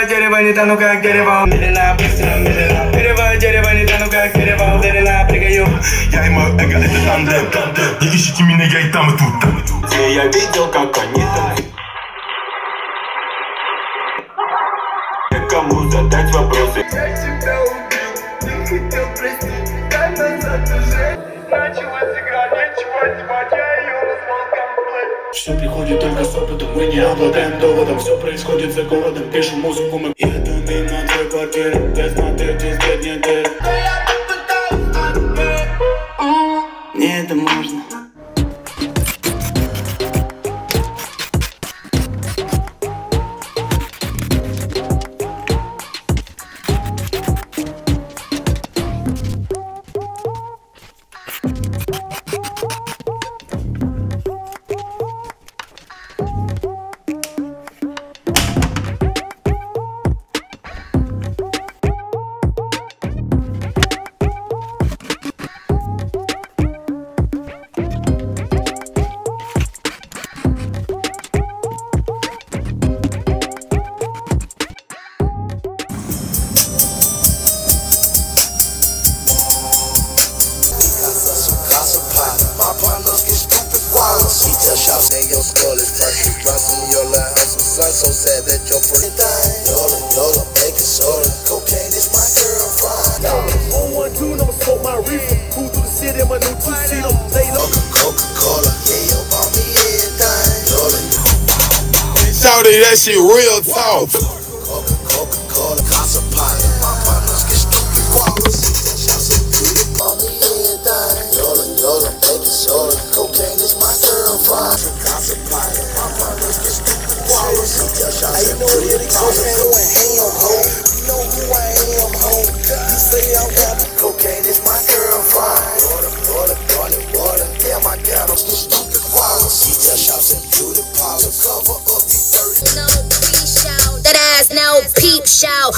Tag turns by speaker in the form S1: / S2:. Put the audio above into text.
S1: дерево, не тону как дерево. Медленно, быстро, медленно. Дерево, не тону как дерево. Медленно прыгаю.
S2: Я и мой эго это тандем. Не ищите меня, я и там, и тут.
S1: Где я видел, как они там. Кому задать вопросы? Я тебя убил, не хотел простить. Дай назад уже. Началась игра, нечего снимать, я ее назвал комплект.
S3: Все приходит только с опытом, мы не обладаем доводом. Все происходит за городом, пишем музыку мы. Еду мимо твоей квартиры, я смотрю через 5 недель. Мне это можно.
S4: Shots in your skull is perfect. Bouncing in your little house. I'm so sad that your friend died. Yola, baking soda. Cocaine is my girlfriend.
S5: On 1-2, I'ma smoke my reefer. Cool through the city, my new two-seater. Lay low.
S4: Coca-Cola, yeah, yo, bought me everything. Yola.
S2: Shawty, that shit real talk.
S4: Coca-Cola, Casa Pie. My partners get stupid wallers. Shots in beauty, bought me everything. Yola, baking soda. Cocaine is my girlfriend. Casa Pie. My partners get stupid wallers.
S5: I know it is cocaine.
S4: You know who I am, home. You say I'm rapping. Cocaine is my girlfriend. Water. Damn, I got them stupid wallers. Retail shops and beauty parlors. Cover up you dirty.
S6: No pre-show, that ass no peep show.